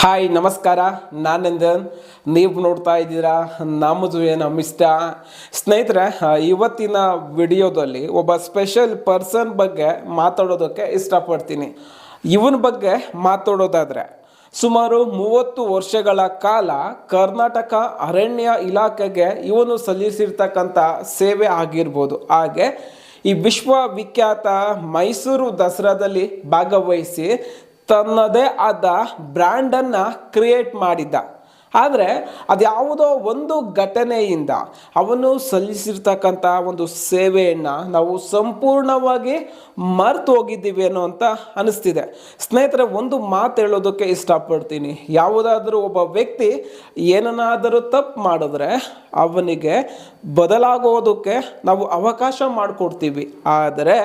Hi ನಮಸ್ಕಾರ, ನಾನೆಂದನ್. ನೀವು ನೋಡ್ತಾ ಇದ್ದೀರಾ ನಮ್ಮದು ನಮ್ಮಿಷ್ಟ. ಸ್ನೇಹಿತರೆ, ಇವತ್ತಿನ ವಿಡಿಯೋದಲ್ಲಿ ಒಬ್ಬ ಸ್ಪೆಷಲ್ ಪರ್ಸನ್ ಬಗ್ಗೆ ಮಾತಾಡೋದಕ್ಕೆ ಇಷ್ಟಪಡ್ತೀನಿ. ಇವನ ಬಗ್ಗೆ ಮಾತಾಡೋದಾದರೆ, ಸುಮಾರು 30 ವರ್ಷಗಳ ಕಾಲ ಕರ್ನಾಟಕ ಅರಣ್ಯ ಇಲಾಖೆಗೆ ಇವನು ಸಲ್ಲಿಸಿರ್ತಕ್ಕಂಥ ಸೇವೆ ಆಗಿರ್ಬೋದು. ಹಾಗೆ ಈ ವಿಶ್ವವಿಖ್ಯಾತ ಮೈಸೂರು ದಸರಾದಲ್ಲಿ ಭಾಗವಹಿಸಿ ತನ್ನದೇ ಆದ ಬ್ರ್ಯಾಂಡನ್ನು ಕ್ರಿಯೇಟ್ ಮಾಡಿದ್ದ. ಆದರೆ ಅದ್ಯಾವುದೋ ಒಂದು ಘಟನೆಯಿಂದ ಅವನು ಸಲ್ಲಿಸಿರ್ತಕ್ಕಂಥ ಒಂದು ಸೇವೆಯನ್ನು ನಾವು ಸಂಪೂರ್ಣವಾಗಿ ಮರೆತು ಹೋಗಿದ್ದೀವಿ ಅನ್ನೋ ಅಂತ ಅನಿಸ್ತಿದೆ. ಸ್ನೇಹಿತರೆ, ಒಂದು ಮಾತು ಹೇಳೋದಕ್ಕೆ ಇಷ್ಟಪಡ್ತೀನಿ. ಯಾವುದಾದ್ರೂ ಒಬ್ಬ ವ್ಯಕ್ತಿ ಏನನ್ನಾದರೂ ತಪ್ಪು ಮಾಡಿದ್ರೆ ಅವನಿಗೆ ಬದಲಾಗೋದಕ್ಕೆ ನಾವು ಅವಕಾಶ ಮಾಡಿಕೊಡ್ತೀವಿ. ಆದರೆ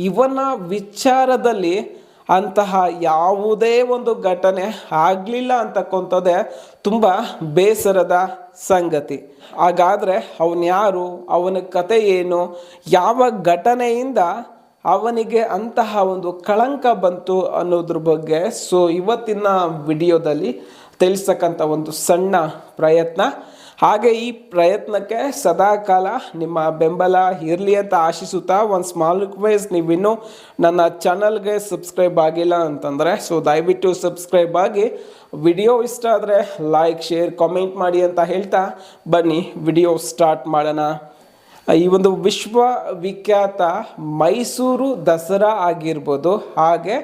ಇವನ ವಿಚಾರದಲ್ಲಿ ಅಂತಹ ಯಾವುದೇ ಒಂದು ಘಟನೆ ಆಗಲಿಲ್ಲ ಅಂತಕ್ಕಂಥದ್ದೇ ತುಂಬ ಬೇಸರದ ಸಂಗತಿ. ಹಾಗಾದರೆ ಅವನು ಯಾರು, ಅವನ ಕತೆ ಏನು, ಯಾವ ಘಟನೆಯಿಂದ ಅವನಿಗೆ ಅಂತಹ ಒಂದು ಕಳಂಕ ಬಂತು ಅನ್ನೋದ್ರ ಬಗ್ಗೆ ಇವತ್ತಿನ ವಿಡಿಯೋದಲ್ಲಿ ತಿಳಿಸ್ತಕ್ಕಂಥ ಒಂದು ಸಣ್ಣ ಪ್ರಯತ್ನ. ಹಾಗೆ ಈ ಪ್ರಯತ್ನಕ್ಕೆ ಸದಾಕಾಲ ನಿಮ್ಮ ಬೆಂಬಲ ಇರಲಿ ಅಂತ ಆಶಿಸುತ್ತಾ, ಒಂದು ಸ್ಮಾಲ್ ರಿಕ್ವೆಸ್ಟ್, ನೀವಿನ್ನೂ ನನ್ನ ಚಾನಲ್ಗೆ ಸಬ್ಸ್ಕ್ರೈಬ್ ಆಗಿಲ್ಲ ಅಂತಂದರೆ ದಯವಿಟ್ಟು ಸಬ್ಸ್ಕ್ರೈಬ್ ಆಗಿ, ವಿಡಿಯೋ ಇಷ್ಟ ಆದರೆ ಲೈಕ್, ಶೇರ್, ಕಾಮೆಂಟ್ ಮಾಡಿ ಅಂತ ಹೇಳ್ತಾ ಬನ್ನಿ ವಿಡಿಯೋ ಸ್ಟಾರ್ಟ್ ಮಾಡೋಣ. ಈ ಒಂದು ವಿಶ್ವವಿಖ್ಯಾತ ಮೈಸೂರು ದಸರಾ ಆಗಿರ್ಬೋದು, ಹಾಗೆ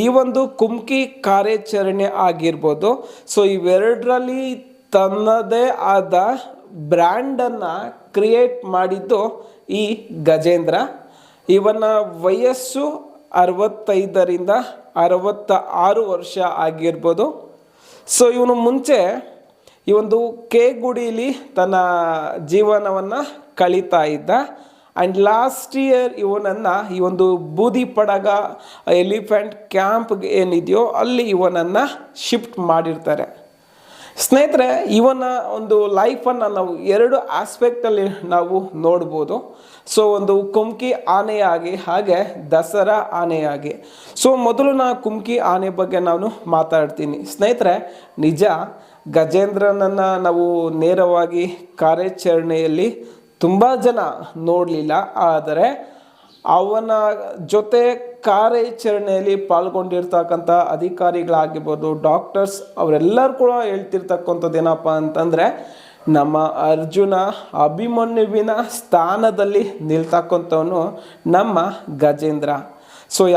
ಈ ಒಂದು ಕುಮ್ಕಿ ಕಾರ್ಯಾಚರಣೆ ಆಗಿರ್ಬೋದು, ಇವೆರಡರಲ್ಲಿ ತನ್ನದೇ ಆದ ಬ್ರ್ಯಾಂಡನ್ನು ಕ್ರಿಯೇಟ್ ಮಾಡಿದ್ದು ಈ ಗಜೇಂದ್ರ. ಇವನ ವಯಸ್ಸು 65ರಿಂದ 66 ವರ್ಷ ಆಗಿರ್ಬೋದು. ಇವನು ಮುಂಚೆ ಈ ಒಂದು ಗುಡಿಲಿ ತನ್ನ ಜೀವನವನ್ನು ಕಳೀತಾ ಇದ್ದ. ಆ್ಯಂಡ್ ಲಾಸ್ಟ್ ಇಯರ್ ಇವನನ್ನು ಈ ಒಂದು ಬೂದಿ ಪಡಗ ಎಲಿಫೆಂಟ್ ಕ್ಯಾಂಪ್ಗೆ ಏನಿದೆಯೋ ಅಲ್ಲಿ ಇವನನ್ನು ಶಿಫ್ಟ್ ಮಾಡಿರ್ತಾರೆ. ಸ್ನೇಹಿತರೆ, ಇವನ ಒಂದು ಲೈಫನ್ನು ನಾವು 2 ಆಸ್ಪೆಕ್ಟಲ್ಲಿ ನಾವು ನೋಡ್ಬೋದು. ಒಂದು ಕುಮ್ಕಿ ಆನೆಯಾಗಿ, ಹಾಗೆ ದಸರಾ ಆನೆಯಾಗಿ. ಮೊದಲು ಕುಮ್ಕಿ ಆನೆ ಬಗ್ಗೆ ನಾನು ಮಾತಾಡ್ತೀನಿ. ಸ್ನೇಹಿತರೆ, ನಿಜ ಗಜೇಂದ್ರನನ್ನು ನಾವು ನೇರವಾಗಿ ಕಾರ್ಯಾಚರಣೆಯಲ್ಲಿ ತುಂಬ ಜನ ನೋಡಲಿಲ್ಲ. ಆದರೆ ಅವನ ಜೊತೆ ಕಾರ್ಯಾಚರಣೆಯಲ್ಲಿ ಪಾಲ್ಗೊಂಡಿರ್ತಕ್ಕಂಥ ಅಧಿಕಾರಿಗಳಾಗಿರ್ಬೋದು, ಡಾಕ್ಟರ್ಸ್, ಅವರೆಲ್ಲರೂ ಕೂಡ ಹೇಳ್ತಿರ್ತಕ್ಕಂಥದ್ದು ಏನಪ್ಪ ಅಂತಂದರೆ, ನಮ್ಮ ಅರ್ಜುನ ಅಭಿಮನ್ಯುವಿನ ಸ್ಥಾನದಲ್ಲಿ ನಿಲ್ತಕ್ಕಂಥವನು ನಮ್ಮ ಗಜೇಂದ್ರ.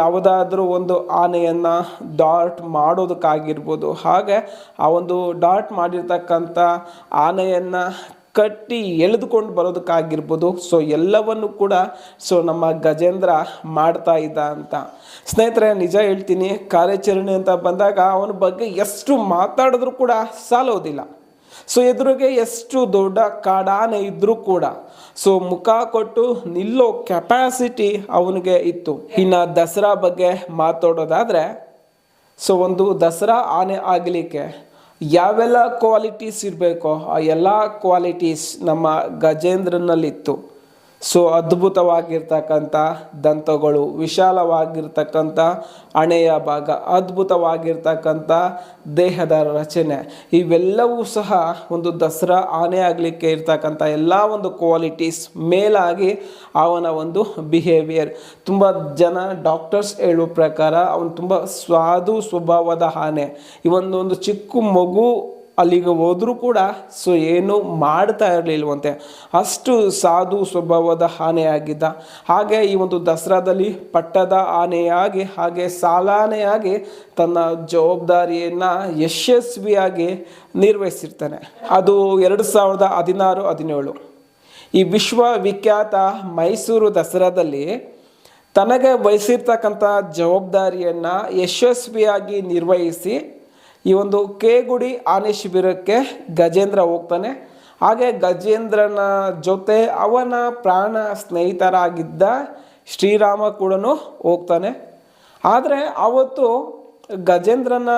ಯಾವುದಾದ್ರೂ ಒಂದು ಆನೆಯನ್ನು ಡಾರ್ಟ್ ಮಾಡೋದಕ್ಕಾಗಿರ್ಬೋದು, ಹಾಗೆ ಆ ಒಂದು ಡಾರ್ಟ್ ಮಾಡಿರ್ತಕ್ಕಂಥ ಆನೆಯನ್ನು ಕಟ್ಟಿ ಎಳೆದುಕೊಂಡು ಬರೋದಕ್ಕಾಗಿರ್ಬೋದು, ಎಲ್ಲವನ್ನು ಕೂಡ ನಮ್ಮ ಗಜೇಂದ್ರ ಮಾಡ್ತಾ ಇದ್ದ ಅಂತ. ಸ್ನೇಹಿತರೆ, ನಿಜ ಹೇಳ್ತೀನಿ, ಕಾರ್ಯಾಚರಣೆ ಅಂತ ಬಂದಾಗ ಅವನ ಬಗ್ಗೆ ಎಷ್ಟು ಮಾತಾಡಿದ್ರೂ ಕೂಡ ಸಾಲೋದಿಲ್ಲ. ಎದುರಿಗೆ ಎಷ್ಟು ದೊಡ್ಡ ಕಾಡಾನೆ ಇದ್ದರೂ ಕೂಡ ಮುಖ ಕೊಟ್ಟು ನಿಲ್ಲೋ ಕೆಪಾಸಿಟಿ ಅವನಿಗೆ ಇತ್ತು. ಇನ್ನು ದಸರಾ ಬಗ್ಗೆ ಮಾತಾಡೋದಾದರೆ, ಒಂದು ದಸರಾ ಆನೆ ಆಗಲಿಕ್ಕೆ ಯಾವೆಲ್ಲ ಕ್ವಾಲಿಟೀಸ್ ಇರಬೇಕೋ ಆ ಎಲ್ಲ ಕ್ವಾಲಿಟೀಸ್ ನಮ್ಮ ಗಜೇಂದ್ರನಲ್ಲಿತ್ತು. ಅದ್ಭುತವಾಗಿರ್ತಕ್ಕಂಥ ದಂತಗಳು, ವಿಶಾಲವಾಗಿರ್ತಕ್ಕಂಥ ಹಣೆಯ ಭಾಗ, ಅದ್ಭುತವಾಗಿರ್ತಕ್ಕಂಥ ದೇಹದ ರಚನೆ, ಇವೆಲ್ಲವೂ ಸಹ ಒಂದು ದಸರಾ ಆನೆ ಆಗಲಿಕ್ಕೆ ಇರ್ತಕ್ಕಂಥ ಎಲ್ಲ ಒಂದು ಕ್ವಾಲಿಟೀಸ್ ಮೇಲಾಗಿ ಅವನ ಒಂದು ಬಿಹೇವಿಯರ್. ತುಂಬ ಜನ ಡಾಕ್ಟರ್ಸ್ ಹೇಳೋ ಪ್ರಕಾರ ಅವನು ತುಂಬ ಸಾಧು ಸ್ವಭಾವದ ಆನೆ. ಇವೊಂದೊಂದು ಚಿಕ್ಕ ಮಗು ಅಲ್ಲಿಗೆ ಹೋದರೂ ಕೂಡ ಏನು ಮಾಡ್ತಾ ಇರಲಿಲ್ವಂತೆ, ಅಷ್ಟು ಸಾಧು ಸ್ವಭಾವದ ಆನೆಯಾಗಿದ್ದ. ಹಾಗೆ ಈ ಒಂದು ದಸರಾದಲ್ಲಿ ಪಟ್ಟದ ಆನೆಯಾಗಿ, ಹಾಗೆ ಸಾಲಾನೆಯಾಗಿ ತನ್ನ ಜವಾಬ್ದಾರಿಯನ್ನು ಯಶಸ್ವಿಯಾಗಿ ನಿರ್ವಹಿಸಿರ್ತಾನೆ. ಅದು 2016-17 ಈ ವಿಶ್ವವಿಖ್ಯಾತ ಮೈಸೂರು ದಸರಾದಲ್ಲಿ ತನಗೆ ವಹಿಸಿರ್ತಕ್ಕಂಥ ಜವಾಬ್ದಾರಿಯನ್ನು ಯಶಸ್ವಿಯಾಗಿ ನಿರ್ವಹಿಸಿ ಈ ಒಂದು ಗುಡಿ ಆನೆ ಶಿಬಿರಕ್ಕೆ ಗಜೇಂದ್ರ ಹೋಗ್ತಾನೆ. ಹಾಗೆ ಗಜೇಂದ್ರನ ಜೊತೆ ಅವನ ಪ್ರಾಣ ಸ್ನೇಹಿತರಾಗಿದ್ದ ಶ್ರೀರಾಮ ಕೂಡ ಹೋಗ್ತಾನೆ. ಆದರೆ ಅವತ್ತು ಗಜೇಂದ್ರನ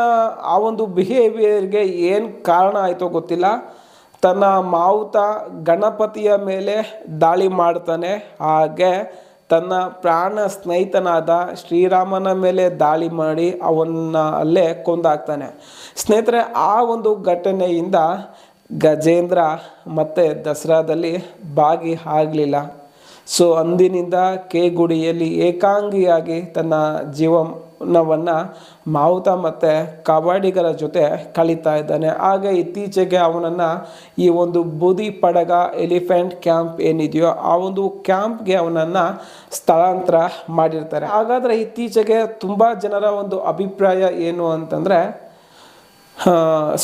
ಆ ಒಂದು ಬಿಹೇವಿಯರ್ಗೆ ಏನು ಕಾರಣ ಆಯಿತೋ ಗೊತ್ತಿಲ್ಲ, ತನ್ನ ಮಾವುತ ಗಣಪತಿಯ ಮೇಲೆ ದಾಳಿ ಮಾಡ್ತಾನೆ. ಹಾಗೆ ತನ್ನ ಪ್ರಾಣ ಸ್ನೇಹಿತನಾದ ಶ್ರೀರಾಮನ ಮೇಲೆ ದಾಳಿ ಮಾಡಿ ಅವನ್ನ ಅಲ್ಲೇ ಕೊಂದಾಕ್ತಾನೆ. ಸ್ನೇಹಿತರೆ, ಆ ಒಂದು ಘಟನೆಯಿಂದ ಗಜೇಂದ್ರ ಮತ್ತೆ ದಸರಾದಲ್ಲಿ ಆಗಲಿಲ್ಲ. ಸೊ ಅಂದಿನಿಂದ ಕೇಗುಡಿಯಲ್ಲಿ ಏಕಾಂಗಿಯಾಗಿ ತನ್ನ ಜೀವನವನ್ನು ಮಾವುತ ಮತ್ತು ಕಬಡ್ಡಿಗರ ಜೊತೆ ಕಳೀತಾ ಇದ್ದಾನೆ. ಆಗ ಇತ್ತೀಚೆಗೆ ಅವನನ್ನು ಈ ಒಂದು ಬೂದಿ ಪಡಗ ಎಲಿಫೆಂಟ್ ಕ್ಯಾಂಪ್ ಏನಿದೆಯೋ ಆ ಒಂದು ಕ್ಯಾಂಪ್ಗೆ ಅವನನ್ನು ಸ್ಥಳಾಂತರ ಮಾಡಿರ್ತಾರೆ. ಹಾಗಾದರೆ ಇತ್ತೀಚೆಗೆ ತುಂಬ ಜನರ ಒಂದು ಅಭಿಪ್ರಾಯ ಏನು ಅಂತಂದರೆ,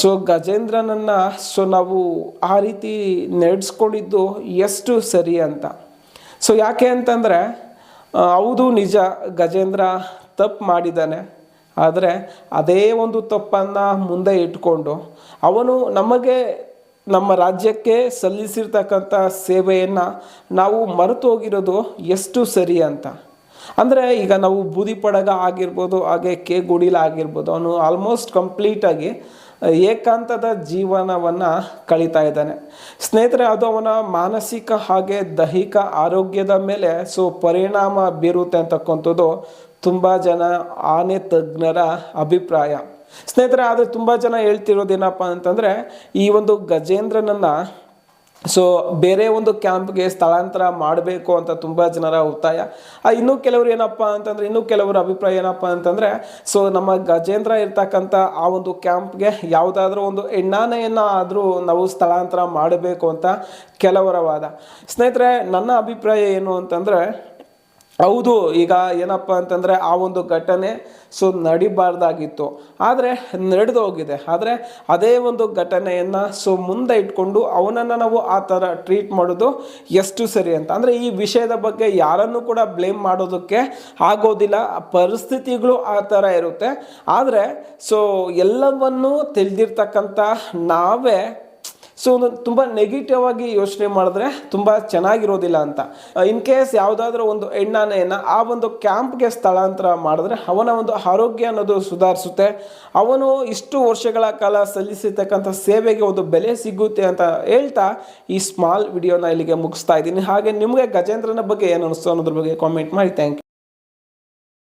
ಸೊ ಗಜೇಂದ್ರನನ್ನು ನಾವು ಆ ರೀತಿ ನಡೆಸ್ಕೊಂಡಿದ್ದು ಎಷ್ಟು ಸರಿ ಅಂತ. ಸೊ ಯಾಕೆ ಅಂತಂದರೆ, ಹೌದು ನಿಜ, ಗಜೇಂದ್ರ ತಪ್ಪು ಮಾಡಿದ್ದಾನೆ. ಆದರೆ ಅದೇ ಒಂದು ತಪ್ಪನ್ನು ಮುಂದೆ ಇಟ್ಕೊಂಡು ಅವನು ನಮ್ಮ ರಾಜ್ಯಕ್ಕೆ ಸಲ್ಲಿಸಿರ್ತಕ್ಕಂಥ ಸೇವೆಯನ್ನು ನಾವು ಮರೆತು ಹೋಗಿರೋದು ಎಷ್ಟು ಸರಿ ಅಂತ. ಅಂದರೆ ಈಗ ನಾವು ಬೂದಿ ಪಡಗ ಆಗಿರ್ಬೋದು, ಹಾಗೆ ಕೇಗುಡಿಲ ಆಗಿರ್ಬೋದು, ಅವನು ಆಲ್ಮೋಸ್ಟ್ ಕಂಪ್ಲೀಟಾಗಿ ಏಕಾಂತದ ಜೀವನವನ್ನು ಕಳೀತಾ ಇದ್ದಾನೆ. ಸ್ನೇಹಿತರೆ, ಅದು ಅವನ ಮಾನಸಿಕ ಹಾಗೆ ದೈಹಿಕ ಆರೋಗ್ಯದ ಮೇಲೆ ಪರಿಣಾಮ ಬೀರುತ್ತೆ ಅಂತಕ್ಕಂಥದ್ದು ತುಂಬ ಜನ ಆನೆ ತಜ್ಞರ ಅಭಿಪ್ರಾಯ. ಸ್ನೇಹಿತರೆ, ಆದರೆ ತುಂಬ ಜನ ಹೇಳ್ತಿರೋದೇನಪ್ಪ ಅಂತಂದರೆ, ಈ ಒಂದು ಗಜೇಂದ್ರನನ್ನು ಬೇರೆ ಒಂದು ಕ್ಯಾಂಪ್ಗೆ ಸ್ಥಳಾಂತರ ಮಾಡಬೇಕು ಅಂತ ತುಂಬ ಜನರ ಒತ್ತಾಯ. ಇನ್ನೂ ಕೆಲವರು ಏನಪ್ಪ ಅಂತಂದರೆ, ಇನ್ನೂ ಕೆಲವರ ಅಭಿಪ್ರಾಯ ಏನಪ್ಪ ಅಂತಂದರೆ, ನಮ್ಮ ಗಜೇಂದ್ರ ಇರ್ತಕ್ಕಂಥ ಆ ಒಂದು ಕ್ಯಾಂಪ್ಗೆ ಯಾವುದಾದ್ರೂ ಒಂದು ಹೆಣ್ಣಾನೆಯನ್ನು ಆದರೂ ನಾವು ಸ್ಥಳಾಂತರ ಮಾಡಬೇಕು ಅಂತ ಕೆಲವರ ವಾದ. ಸ್ನೇಹಿತರೆ, ನನ್ನ ಅಭಿಪ್ರಾಯ ಏನು ಅಂತಂದರೆ, ಹೌದು, ಈಗ ಏನಪ್ಪ ಅಂತಂದರೆ ಆ ಒಂದು ಘಟನೆ ನಡಿಬಾರ್ದಾಗಿತ್ತು, ಆದರೆ ನಡೆದು ಹೋಗಿದೆ. ಆದರೆ ಅದೇ ಒಂದು ಘಟನೆಯನ್ನು ಮುಂದೆ ಇಟ್ಕೊಂಡು ಅವನನ್ನು ನಾವು ಆ ಥರ ಟ್ರೀಟ್ ಮಾಡೋದು ಎಷ್ಟು ಸರಿ ಅಂತ. ಅಂದರೆ ಈ ವಿಷಯದ ಬಗ್ಗೆ ಯಾರನ್ನು ಕೂಡ ಬ್ಲೇಮ್ ಮಾಡೋದಕ್ಕೆ ಆಗೋದಿಲ್ಲ, ಪರಿಸ್ಥಿತಿಗಳು ಆ ಥರ ಇರುತ್ತೆ. ಆದರೆ ಎಲ್ಲವನ್ನೂ ತಿಳಿದಿರ್ತಕ್ಕಂಥ ನಾವೇ ತುಂಬ ನೆಗೆಟಿವ್ ಆಗಿ ಯೋಚನೆ ಮಾಡಿದ್ರೆ ತುಂಬ ಚೆನ್ನಾಗಿರೋದಿಲ್ಲ ಅಂತ. ಇನ್ ಕೇಸ್ ಯಾವುದಾದ್ರೂ ಒಂದು ಹೆಣ್ಣಾನೆಯನ್ನು ಆ ಒಂದು ಕ್ಯಾಂಪ್ಗೆ ಸ್ಥಳಾಂತರ ಮಾಡಿದ್ರೆ ಅವನ ಒಂದು ಆರೋಗ್ಯ ಅನ್ನೋದು ಸುಧಾರಿಸುತ್ತೆ. ಅವನು ಇಷ್ಟು ವರ್ಷಗಳ ಕಾಲ ಸಲ್ಲಿಸಿರ್ತಕ್ಕಂಥ ಸೇವೆಗೆ ಒಂದು ಬೆಲೆ ಸಿಗುತ್ತೆ ಅಂತ ಹೇಳ್ತಾ ಈ ಸ್ಮಾಲ್ ವಿಡಿಯೋನ ಇಲ್ಲಿಗೆ ಮುಗಿಸ್ತಾ ಇದ್ದೀನಿ. ಹಾಗೆ ನಿಮಗೆ ಗಜೇಂದ್ರನ ಬಗ್ಗೆ ಏನು ಅನಿಸ್ತು ಅನ್ನೋದ್ರ ಬಗ್ಗೆ ಕಾಮೆಂಟ್ ಮಾಡಿ. Thank you.